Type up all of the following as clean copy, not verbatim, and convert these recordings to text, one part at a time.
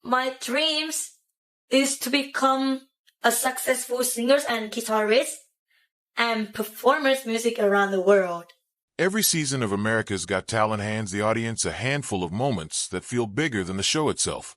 My dreams is to become a successful singer and guitarist and performers music around the world. Every season of America's Got Talent hands the audience a handful of moments that feel bigger than the show itself.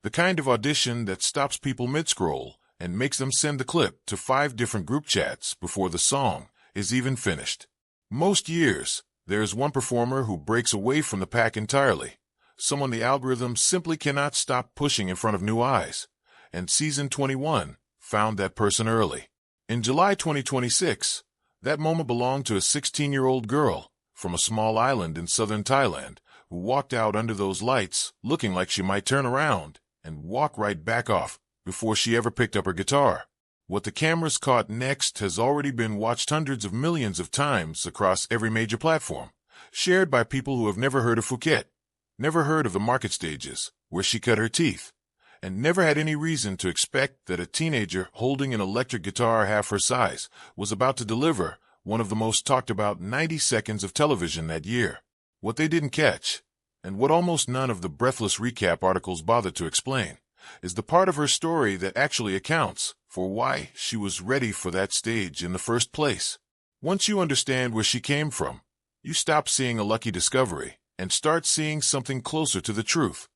The kind of audition that stops people mid-scroll and makes them send the clip to 5 different group chats before the song is even finished. Most years, there is one performer who breaks away from the pack entirely, someone the algorithm simply cannot stop pushing in front of new eyes, and Season 21 found that person early. In July 2026, that moment belonged to a 16-year-old girl from a small island in southern Thailand who walked out under those lights looking like she might turn around and walk right back off before she ever picked up her guitar. What the cameras caught next has already been watched hundreds of millions of times across every major platform, shared by people who have never heard of Phuket, never heard of the market stages where she cut her teeth, and never had any reason to expect that a teenager holding an electric guitar half her size was about to deliver one of the most talked about 90 seconds of television that year. What they didn't catch, and what almost none of the breathless recap articles bothered to explain, is the part of her story that actually accounts for why she was ready for that stage in the first place. Once you understand where she came from, you stop seeing a lucky discovery and start seeing something closer to the truth.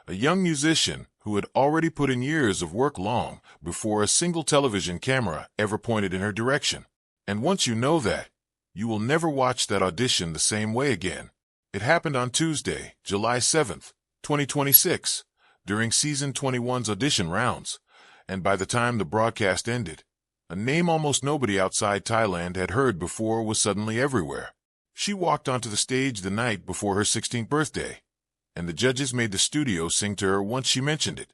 A young musician who had already put in years of work long before a single television camera ever pointed in her direction. And once you know that, you will never watch that audition the same way again. It happened on Tuesday, July 7th, 2026, during Season 21's audition rounds, and by the time the broadcast ended, a name almost nobody outside Thailand had heard before was suddenly everywhere. She walked onto the stage the night before her 16th birthday, and the judges made the studio sing to her once she mentioned it,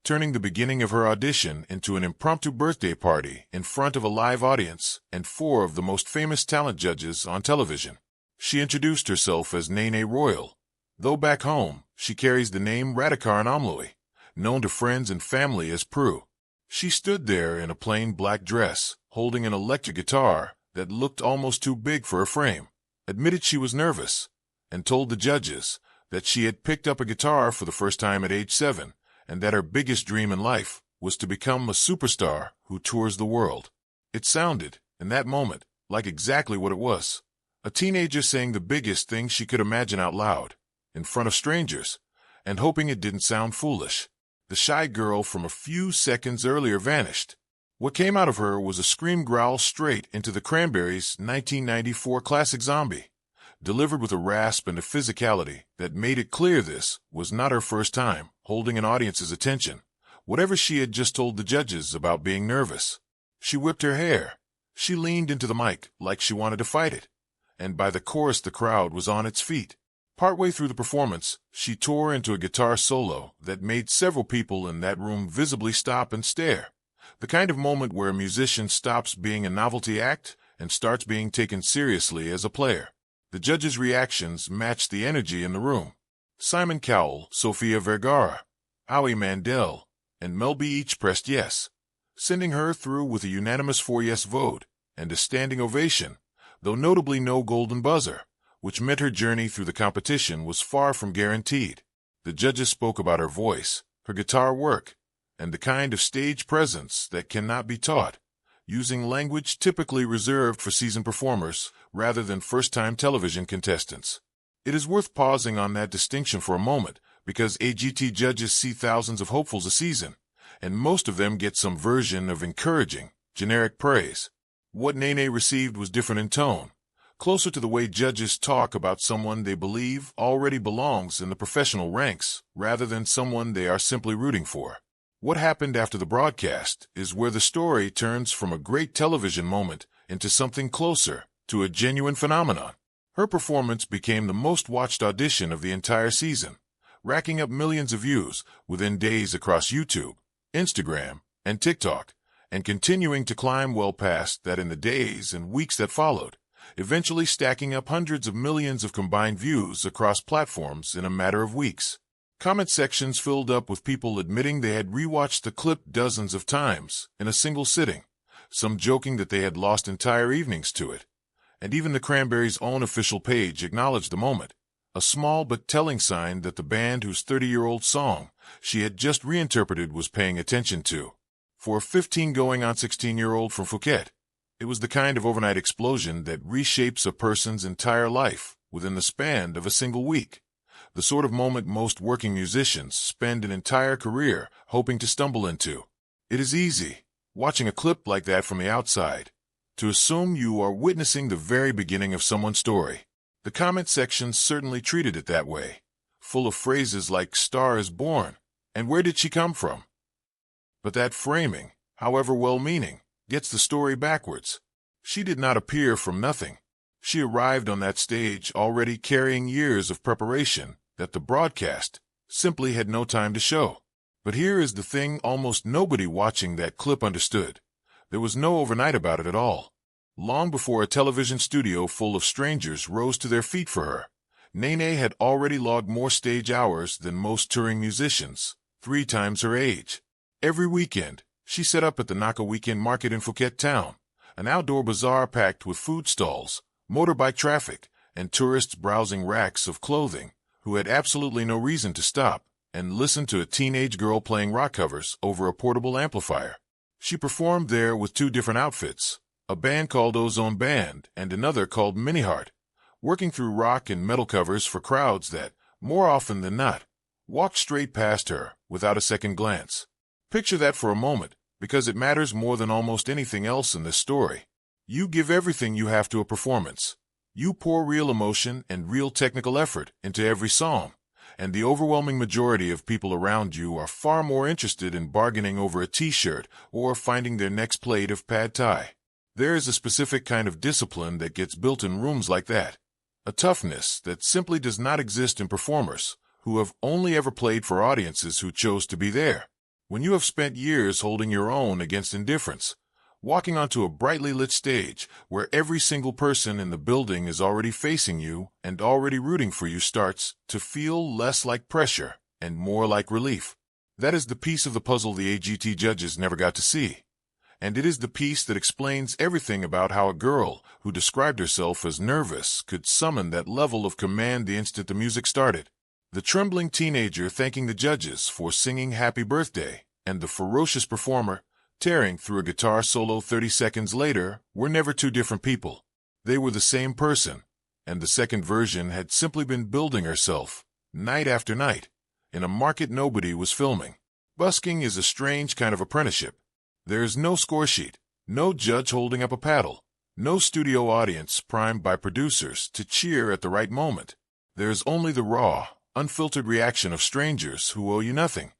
turning the beginning of her audition into an impromptu birthday party in front of a live audience and 4 of the most famous talent judges on television. She introduced herself as Nene Royal, though back home she carries the name Radhikaran Amloi, known to friends and family as Prue. She stood there in a plain black dress, holding an electric guitar that looked almost too big for her frame, admitted she was nervous, and told the judges that she had picked up a guitar for the first time at age 7, and that her biggest dream in life was to become a superstar who tours the world. It sounded, in that moment, like exactly what it was. A teenager saying the biggest thing she could imagine out loud, in front of strangers, and hoping it didn't sound foolish. The shy girl from a few seconds earlier vanished. What came out of her was a scream growl straight into the Cranberries' 1994 classic Zombie, delivered with a rasp and a physicality that made it clear this was not her first time holding an audience's attention, whatever she had just told the judges about being nervous. She whipped her hair. She leaned into the mic like she wanted to fight it, and by the chorus the crowd was on its feet. Partway through the performance, she tore into a guitar solo that made several people in that room visibly stop and stare, the kind of moment where a musician stops being a novelty act and starts being taken seriously as a player. The judges' reactions matched the energy in the room. Simon Cowell, Sofia Vergara, Howie Mandel, and Mel B each pressed yes, sending her through with a unanimous 4-yes vote and a standing ovation, though notably no golden buzzer, which meant her journey through the competition was far from guaranteed. The judges spoke about her voice, her guitar work, and the kind of stage presence that cannot be taught, using language typically reserved for seasoned performers rather than first-time television contestants. It is worth pausing on that distinction for a moment, because AGT judges see thousands of hopefuls a season, and most of them get some version of encouraging, generic praise. What Nene received was different in tone, closer to the way judges talk about someone they believe already belongs in the professional ranks rather than someone they are simply rooting for. What happened after the broadcast is where the story turns from a great television moment into something closer to a genuine phenomenon. Her performance became the most watched audition of the entire season, racking up millions of views within days across YouTube, Instagram, and TikTok, and continuing to climb well past that in the days and weeks that followed, eventually stacking up hundreds of millions of combined views across platforms in a matter of weeks. Comment sections filled up with people admitting they had rewatched the clip dozens of times in a single sitting, some joking that they had lost entire evenings to it. And even the Cranberries' own official page acknowledged the moment, a small but telling sign that the band whose 30-year-old song she had just reinterpreted was paying attention to. For a 15 going on 16-year-old from Phuket, it was the kind of overnight explosion that reshapes a person's entire life within the span of a single week. The sort of moment most working musicians spend an entire career hoping to stumble into. It is easy, watching a clip like that from the outside, to assume you are witnessing the very beginning of someone's story. The comment section certainly treated it that way, full of phrases like "star is born" and "where did she come from?" But that framing, however well-meaning, gets the story backwards. She did not appear from nothing. She arrived on that stage already carrying years of preparation that the broadcast simply had no time to show. But here is the thing almost nobody watching that clip understood. There was no overnight about it at all. Long before a television studio full of strangers rose to their feet for her, Nene had already logged more stage hours than most touring musicians, 3 times her age. Every weekend, she set up at the Naka Weekend Market in Phuket town, an outdoor bazaar packed with food stalls, motorbike traffic, and tourists browsing racks of clothing who had absolutely no reason to stop and listen to a teenage girl playing rock covers over a portable amplifier. She performed there with 2 different outfits, a band called Ozone Band and another called Mini Heart, working through rock and metal covers for crowds that, more often than not, walked straight past her without a second glance. Picture that for a moment, because it matters more than almost anything else in this story. You give everything you have to a performance. You pour real emotion and real technical effort into every song, and the overwhelming majority of people around you are far more interested in bargaining over a t-shirt or finding their next plate of pad thai. There is a specific kind of discipline that gets built in rooms like that, a toughness that simply does not exist in performers who have only ever played for audiences who chose to be there. When you have spent years holding your own against indifference, walking onto a brightly lit stage where every single person in the building is already facing you and already rooting for you starts to feel less like pressure and more like relief. That is the piece of the puzzle the AGT judges never got to see. And it is the piece that explains everything about how a girl who described herself as nervous could summon that level of command the instant the music started. The trembling teenager thanking the judges for singing Happy Birthday and the ferocious performer tearing through a guitar solo 30 seconds later were never 2 different people. They were the same person, and the second version had simply been building herself, night after night, in a market nobody was filming. Busking is a strange kind of apprenticeship. There is no score sheet, no judge holding up a paddle, no studio audience primed by producers to cheer at the right moment. There is only the raw, unfiltered reaction of strangers who owe you nothing.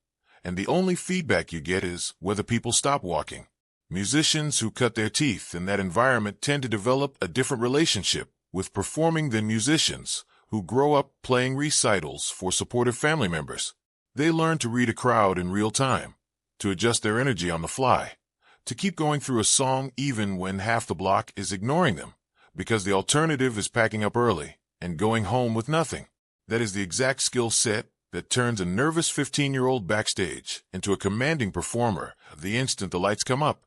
And the only feedback you get is whether people stop walking. Musicians who cut their teeth in that environment tend to develop a different relationship with performing than musicians who grow up playing recitals for supportive family members. They learn to read a crowd in real time, to adjust their energy on the fly, to keep going through a song even when half the block is ignoring them, because the alternative is packing up early and going home with nothing. That is the exact skill set that turns a nervous 15-year-old backstage into a commanding performer the instant the lights come up.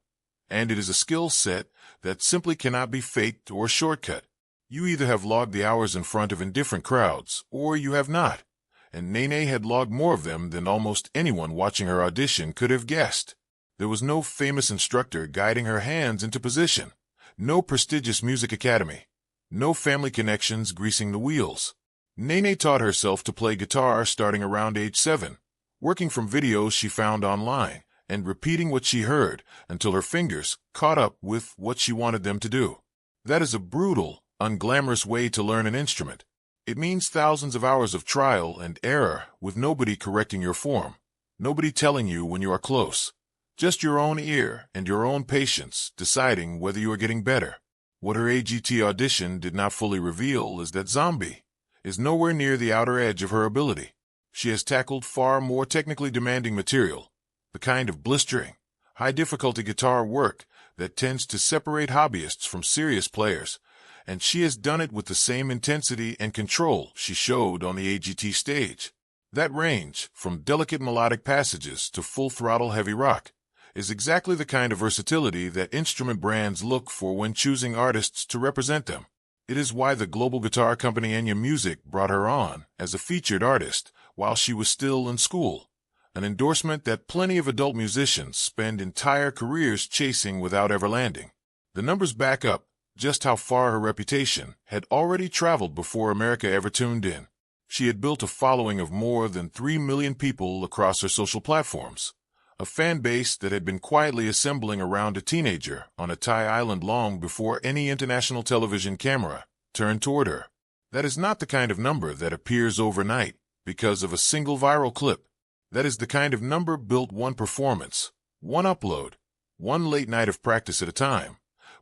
And it is a skill set that simply cannot be faked or shortcut. You either have logged the hours in front of indifferent crowds, or you have not. And Nene had logged more of them than almost anyone watching her audition could have guessed. There was no famous instructor guiding her hands into position, no prestigious music academy, no family connections greasing the wheels. Nene taught herself to play guitar starting around age 7, working from videos she found online and repeating what she heard until her fingers caught up with what she wanted them to do. That is a brutal, unglamorous way to learn an instrument. It means thousands of hours of trial and error with nobody correcting your form, nobody telling you when you are close, just your own ear and your own patience deciding whether you are getting better. What her AGT audition did not fully reveal is that Zombie is nowhere near the outer edge of her ability. She has tackled far more technically demanding material, the kind of blistering, high-difficulty guitar work that tends to separate hobbyists from serious players, and she has done it with the same intensity and control she showed on the AGT stage. That range, from delicate melodic passages to full-throttle heavy rock, is exactly the kind of versatility that instrument brands look for when choosing artists to represent them. It is why the global guitar company Enya Music brought her on as a featured artist while she was still in school, an endorsement that plenty of adult musicians spend entire careers chasing without ever landing. The numbers back up just how far her reputation had already traveled before America ever tuned in. She had built a following of more than 3 million people across her social platforms, a fan base that had been quietly assembling around a teenager on a Thai island long before any international television camera turned toward her. That is not the kind of number that appears overnight because of a single viral clip. That is the kind of number built one performance, one upload, one late night of practice at a time,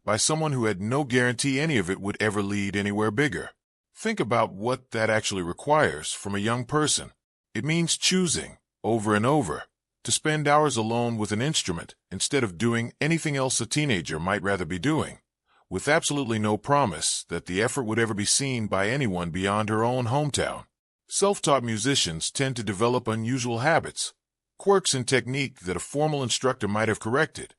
by someone who had no guarantee any of it would ever lead anywhere bigger. Think about what that actually requires from a young person. It means choosing, over and over, to spend hours alone with an instrument instead of doing anything else a teenager might rather be doing, with absolutely no promise that the effort would ever be seen by anyone beyond her own hometown. Self-taught musicians tend to develop unusual habits, quirks in technique that a formal instructor might have corrected,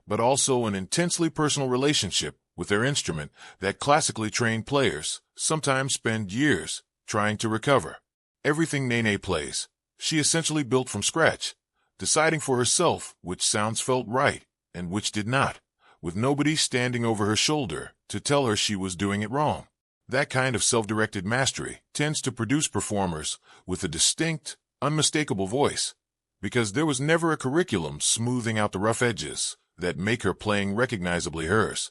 but also an intensely personal relationship with their instrument that classically trained players sometimes spend years trying to recover. Everything Nene plays, she essentially built from scratch, deciding for herself which sounds felt right and which did not, with nobody standing over her shoulder to tell her she was doing it wrong. That kind of self-directed mastery tends to produce performers with a distinct, unmistakable voice, because there was never a curriculum smoothing out the rough edges that make her playing recognizably hers.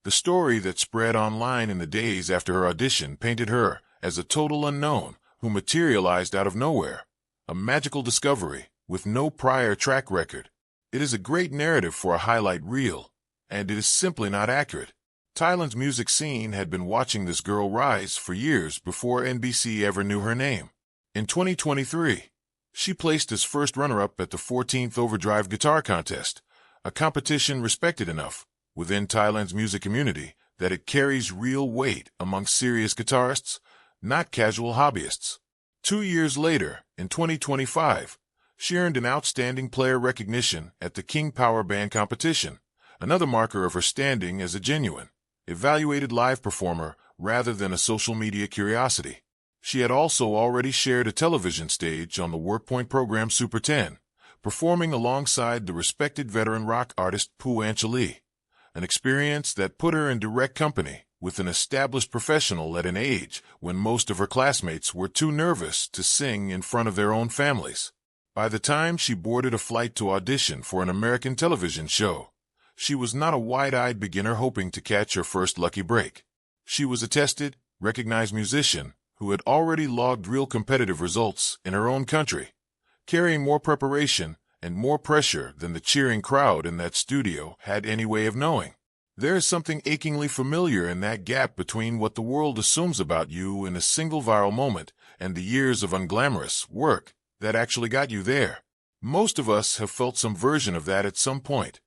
The story that spread online in the days after her audition painted her as a total unknown who materialized out of nowhere, a magical discovery with no prior track record. It is a great narrative for a highlight reel, and it is simply not accurate. Thailand's music scene had been watching this girl rise for years before NBC ever knew her name. In 2023, she placed as first runner-up at the 14th Overdrive Guitar Contest, a competition respected enough within Thailand's music community that it carries real weight among serious guitarists, not casual hobbyists. 2 years later, in 2025, she earned an Outstanding Player recognition at the King Power Band competition, another marker of her standing as a genuine, evaluated live performer rather than a social media curiosity. She had also already shared a television stage on the Workpoint program Super 10, performing alongside the respected veteran rock artist Phu Anchali, an experience that put her in direct company with an established professional at an age when most of her classmates were too nervous to sing in front of their own families. By the time she boarded a flight to audition for an American television show, she was not a wide-eyed beginner hoping to catch her first lucky break. She was a tested, recognized musician who had already logged real competitive results in her own country, carrying more preparation and more pressure than the cheering crowd in that studio had any way of knowing. There is something achingly familiar in that gap between what the world assumes about you in a single viral moment and the years of unglamorous work that actually got you there. Most of us have felt some version of that at some point,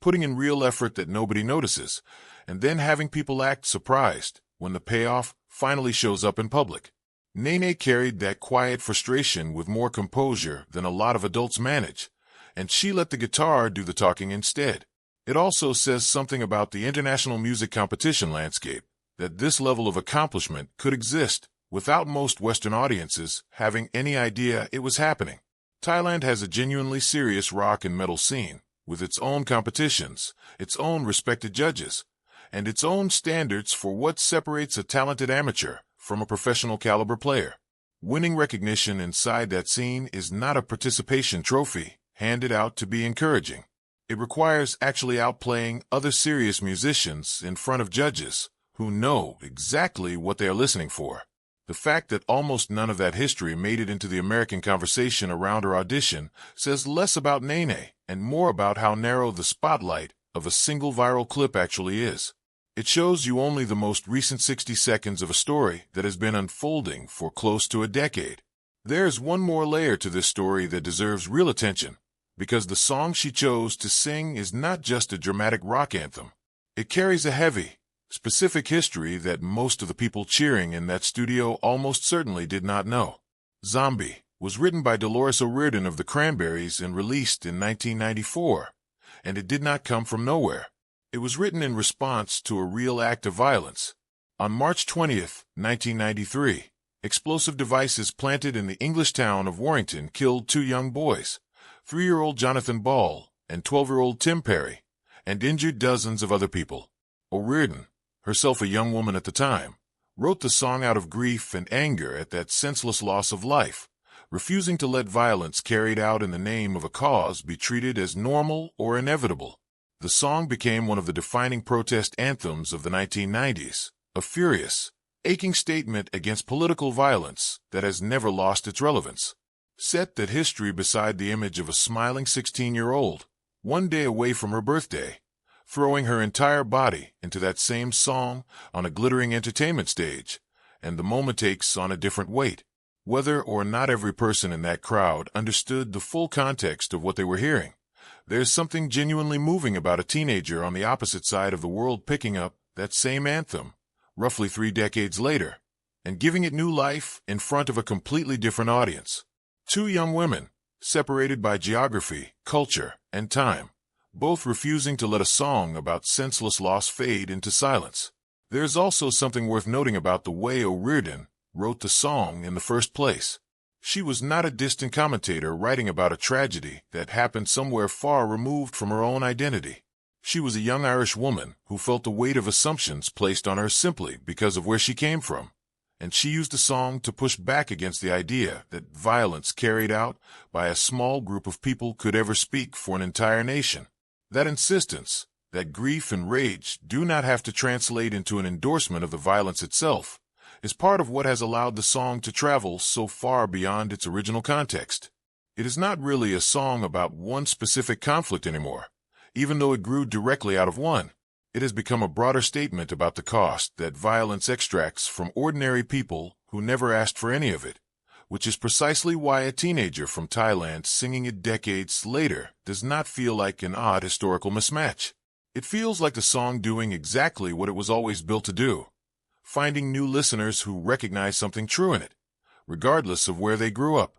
putting in real effort that nobody notices, and then having people act surprised when the payoff finally shows up in public. Nene carried that quiet frustration with more composure than a lot of adults manage, and she let the guitar do the talking instead. It also says something about the international music competition landscape, that this level of accomplishment could exist without most Western audiences having any idea it was happening. Thailand has a genuinely serious rock and metal scene, with its own competitions, its own respected judges, and its own standards for what separates a talented amateur from a professional caliber player. Winning recognition inside that scene is not a participation trophy handed out to be encouraging. It requires actually outplaying other serious musicians in front of judges who know exactly what they are listening for. The fact that almost none of that history made it into the American conversation around her audition says less about Nene and more about how narrow the spotlight of a single viral clip actually is. It shows you only the most recent 60 seconds of a story that has been unfolding for close to a decade. There's one more layer to this story that deserves real attention, because the song she chose to sing is not just a dramatic rock anthem. It carries a heavy, specific history that most of the people cheering in that studio almost certainly did not know. Zombie was written by Dolores O'Riordan of the Cranberries and released in 1994, and it did not come from nowhere. It was written in response to a real act of violence, On March 20th, 1993, explosive devices planted in the English town of Warrington killed two young boys, 3-year-old Jonathan Ball and 12-year-old Tim Perry, and injured dozens of other people. O'Riordan, herself a young woman at the time, wrote the song out of grief and anger at that senseless loss of life, refusing to let violence carried out in the name of a cause be treated as normal or inevitable. The song became one of the defining protest anthems of the 1990s, a furious, aching statement against political violence that has never lost its relevance. Set that history beside the image of a smiling 16-year-old, one day away from her birthday, throwing her entire body into that same song on a glittering entertainment stage, and the moment takes on a different weight. Whether or not every person in that crowd understood the full context of what they were hearing, there's something genuinely moving about a teenager on the opposite side of the world picking up that same anthem, roughly 3 decades later, and giving it new life in front of a completely different audience. Two young women, separated by geography, culture, and time, both refusing to let a song about senseless loss fade into silence. There's also something worth noting about the way O'Riordan wrote the song in the first place. She was not a distant commentator writing about a tragedy that happened somewhere far removed from her own identity. She was a young Irish woman who felt the weight of assumptions placed on her simply because of where she came from, and she used the song to push back against the idea that violence carried out by a small group of people could ever speak for an entire nation. That insistence, that grief and rage do not have to translate into an endorsement of the violence itself, is part of what has allowed the song to travel so far beyond its original context. It is not really a song about one specific conflict anymore, even though it grew directly out of one. It has become a broader statement about the cost that violence extracts from ordinary people who never asked for any of it, which is precisely why a teenager from Thailand singing it decades later does not feel like an odd historical mismatch. It feels like the song doing exactly what it was always built to do, finding new listeners who recognize something true in it, regardless of where they grew up.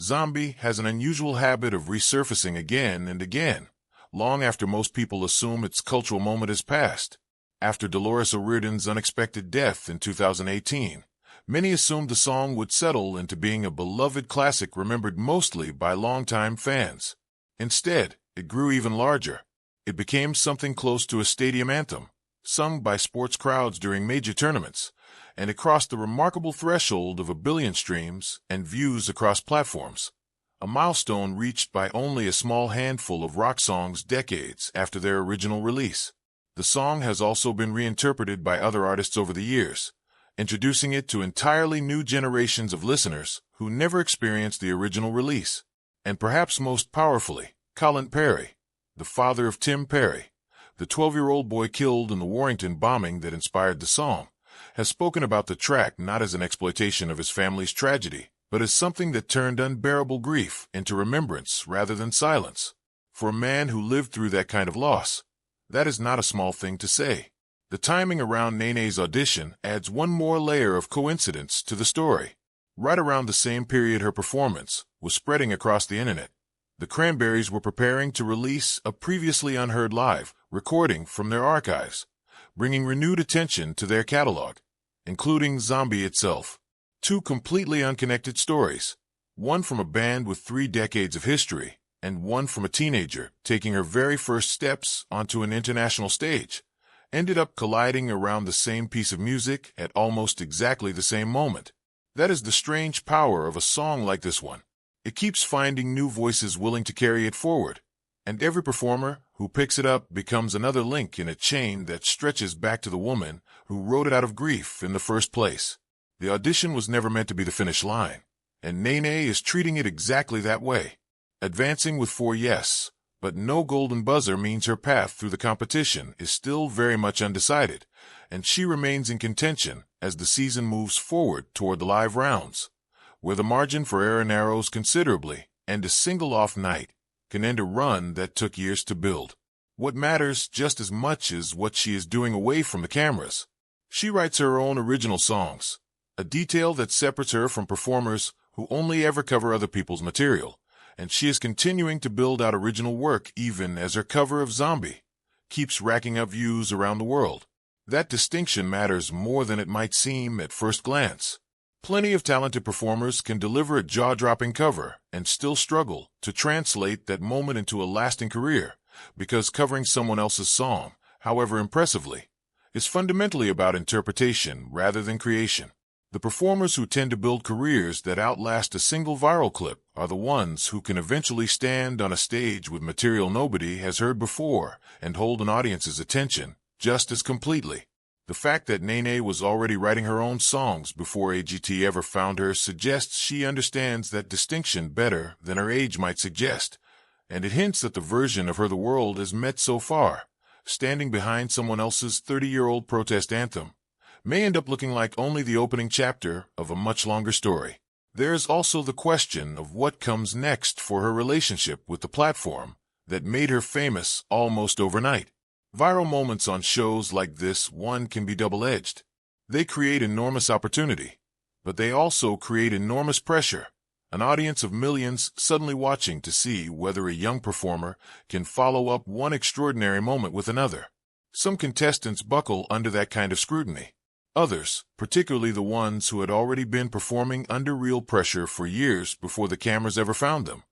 Zombie has an unusual habit of resurfacing again and again, long after most people assume its cultural moment has passed. After Dolores O'Riordan's unexpected death in 2018, many assumed the song would settle into being a beloved classic remembered mostly by longtime fans. Instead, it grew even larger. It became something close to a stadium anthem, sung by sports crowds during major tournaments, and it crossed the remarkable threshold of 1 billion streams and views across platforms, a milestone reached by only a small handful of rock songs decades after their original release. The song has also been reinterpreted by other artists over the years, introducing it to entirely new generations of listeners who never experienced the original release. And perhaps most powerfully, Colin Perry, the father of Tim Perry, the 12-year-old boy killed in the Warrington bombing that inspired the song, has spoken about the track not as an exploitation of his family's tragedy, but as something that turned unbearable grief into remembrance rather than silence. For a man who lived through that kind of loss, that is not a small thing to say. The timing around Nene's audition adds one more layer of coincidence to the story. Right around the same period her performance was spreading across the internet, the Cranberries were preparing to release a previously unheard live recording from their archives, bringing renewed attention to their catalog, including Zombie itself. Two completely unconnected stories, one from a band with 3 decades of history, and one from a teenager taking her very first steps onto an international stage, ended up colliding around the same piece of music at almost exactly the same moment. That is the strange power of a song like this one. It keeps finding new voices willing to carry it forward, and every performer who picks it up becomes another link in a chain that stretches back to the woman who wrote it out of grief in the first place. The audition was never meant to be the finish line, and Nene is treating it exactly that way, advancing with 4 yes, but no golden buzzer means her path through the competition is still very much undecided, and she remains in contention as the season moves forward toward the live rounds, where the margin for error narrows considerably, and a single off night can end a run that took years to build. What matters just as much is what she is doing away from the cameras. She writes her own original songs, a detail that separates her from performers who only ever cover other people's material, and she is continuing to build out original work even as her cover of Zombie keeps racking up views around the world. That distinction matters more than it might seem at first glance. Plenty of talented performers can deliver a jaw-dropping cover and still struggle to translate that moment into a lasting career, because covering someone else's song, however impressively, is fundamentally about interpretation rather than creation. The performers who tend to build careers that outlast a single viral clip are the ones who can eventually stand on a stage with material nobody has heard before and hold an audience's attention just as completely. The fact that Nene was already writing her own songs before AGT ever found her suggests she understands that distinction better than her age might suggest, and it hints that the version of her the world has met so far, standing behind someone else's 30-year-old protest anthem, may end up looking like only the opening chapter of a much longer story. There's also the question of what comes next for her relationship with the platform that made her famous almost overnight. Viral moments on shows like this one can be double-edged. They create enormous opportunity, but they also create enormous pressure. An audience of millions suddenly watching to see whether a young performer can follow up one extraordinary moment with another. Some contestants buckle under that kind of scrutiny. Others, particularly the ones who had already been performing under real pressure for years before the cameras ever found them,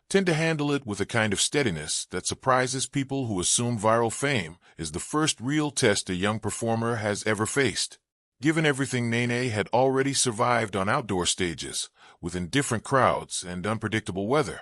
tend to handle it with a kind of steadiness that surprises people who assume viral fame is the first real test a young performer has ever faced. Given everything Nene had already survived on outdoor stages, with indifferent crowds and unpredictable weather,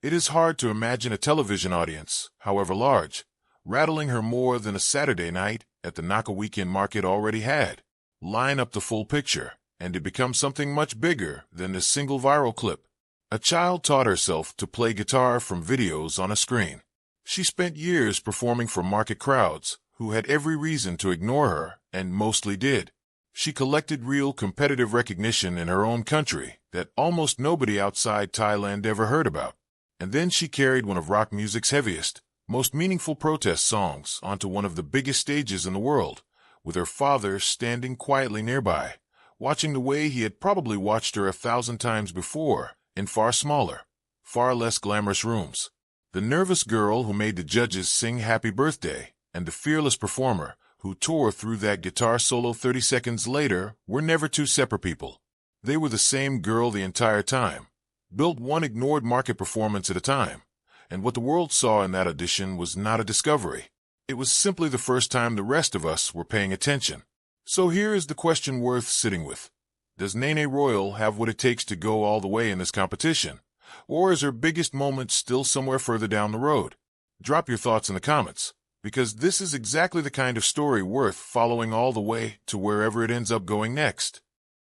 it is hard to imagine a television audience, however large, rattling her more than a Saturday night at the Naka Weekend Market already had. Line up the full picture, and it becomes something much bigger than this single viral clip. A child taught herself to play guitar from videos on a screen. She spent years performing for market crowds who had every reason to ignore her, and mostly did. She collected real competitive recognition in her own country that almost nobody outside Thailand ever heard about. And then she carried one of rock music's heaviest, most meaningful protest songs onto one of the biggest stages in the world, with her father standing quietly nearby, watching the way he had probably watched her 1,000 times before, in far smaller, far less glamorous rooms. The nervous girl who made the judges sing Happy Birthday and the fearless performer who tore through that guitar solo 30 seconds later were never two separate people. They were the same girl the entire time, built one ignored market performance at a time, and what the world saw in that audition was not a discovery. It was simply the first time the rest of us were paying attention. So here is the question worth sitting with. Does Nene Royal have what it takes to go all the way in this competition? Or is her biggest moment still somewhere further down the road? Drop your thoughts in the comments, because this is exactly the kind of story worth following all the way to wherever it ends up going next.